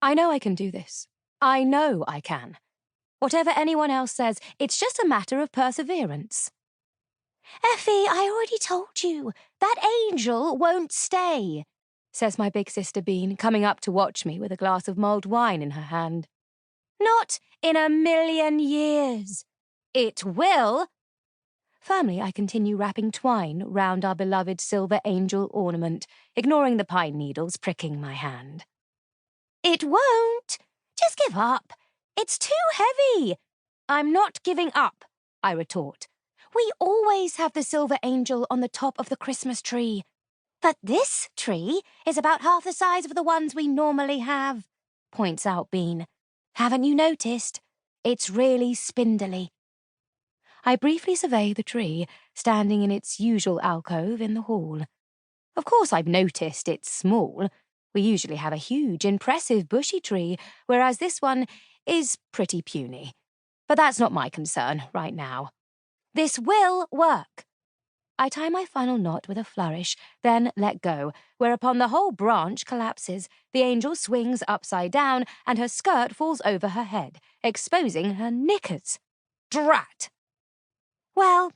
I know I can do this. I know I can. Whatever anyone else says, it's just a matter of perseverance. Effie, I already told you. That angel won't stay, says my big sister Bean, coming up to watch me with a glass of mulled wine in her hand. Not in a million years. It will. Firmly, I continue wrapping twine round our beloved silver angel ornament, ignoring the pine needles pricking my hand. It won't. Just give up. It's too heavy. I'm not giving up, I retort. We always have the silver angel on the top of the Christmas tree. But this tree is about half the size of the ones we normally have, points out Bean. Haven't you noticed? It's really spindly. I briefly survey the tree, standing in its usual alcove in the hall. Of course I've noticed it's small. We usually have a huge, impressive bushy tree, whereas this one is pretty puny. But that's not my concern right now. This will work. I tie my final knot with a flourish, then let go, whereupon the whole branch collapses, the angel swings upside down, and her skirt falls over her head, exposing her knickers. Drat! Well,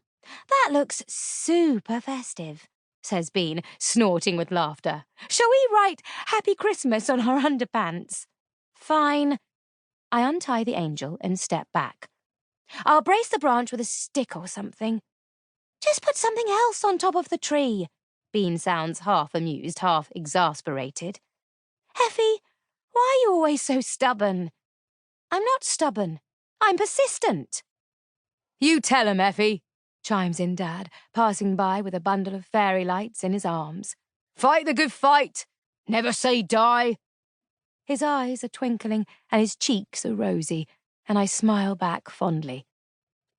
that looks super festive, says Bean, snorting with laughter. Shall we write Happy Christmas on her underpants? Fine. I untie the angel and step back. I'll brace the branch with a stick or something. Just put something else on top of the tree. Bean sounds half amused, half exasperated. Effie, why are you always so stubborn? I'm not stubborn. I'm persistent. You tell him, Effie, chimes in Dad, passing by with a bundle of fairy lights in his arms. Fight the good fight. Never say die. His eyes are twinkling and his cheeks are rosy, and I smile back fondly.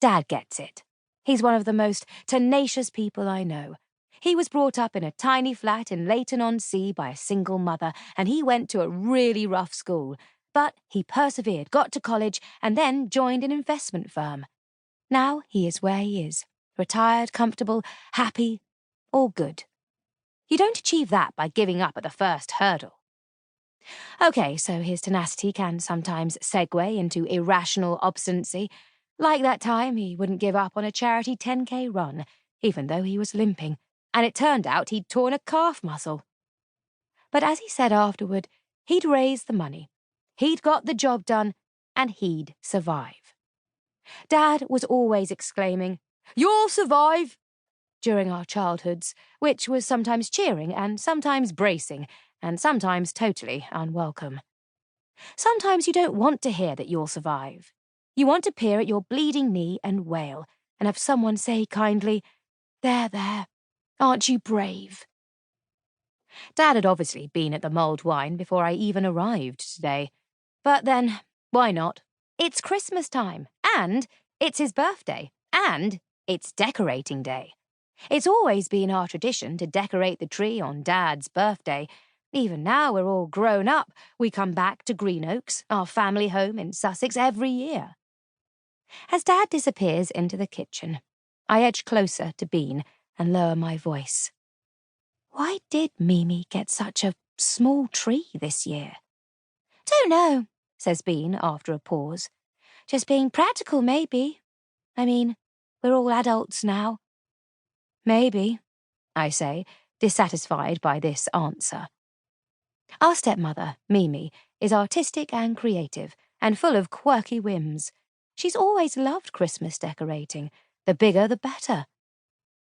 Dad gets it. He's one of the most tenacious people I know. He was brought up in a tiny flat in Leighton-on-Sea by a single mother, and he went to a really rough school. But he persevered, got to college, and then joined an investment firm. Now he is where he is, retired, comfortable, happy, all good. You don't achieve that by giving up at the first hurdle. Okay, so his tenacity can sometimes segue into irrational obstinacy. Like that time he wouldn't give up on a charity 10K run, even though he was limping, and it turned out he'd torn a calf muscle. But as he said afterward, he'd raised the money, he'd got the job done, and he'd survive. Dad was always exclaiming, "You'll survive!" during our childhoods, which was sometimes cheering and sometimes bracing, and sometimes totally unwelcome. Sometimes you don't want to hear that you'll survive. You want to peer at your bleeding knee and wail, and have someone say kindly, There, aren't you brave?" Dad had obviously been at the mulled wine before I even arrived today. But then, why not? It's Christmas time, and it's his birthday, and it's decorating day. It's always been our tradition to decorate the tree on Dad's birthday. Even now we're all grown up, we come back to Greenoaks, our family home in Sussex, every year. As Dad disappears into the kitchen, I edge closer to Bean and lower my voice. Why did Mimi get such a small tree this year? Don't know, says Bean after a pause. Just being practical, maybe. I mean, we're all adults now. Maybe, I say, dissatisfied by this answer. Our stepmother, Mimi, is artistic and creative, and full of quirky whims. She's always loved Christmas decorating. The bigger, the better.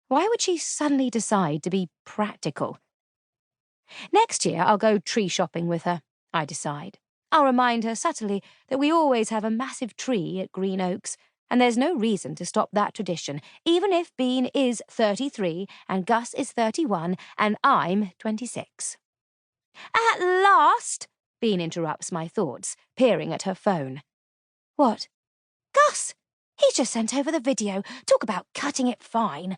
Why would she suddenly decide to be practical? Next year, I'll go tree shopping with her, I decide. I'll remind her subtly that we always have a massive tree at Greenoaks, and there's no reason to stop that tradition, even if Bean is 33 and Gus is 31 and I'm 26. At last, Bean interrupts my thoughts, peering at her phone. What? Gus! He's just sent over the video. Talk about cutting it fine.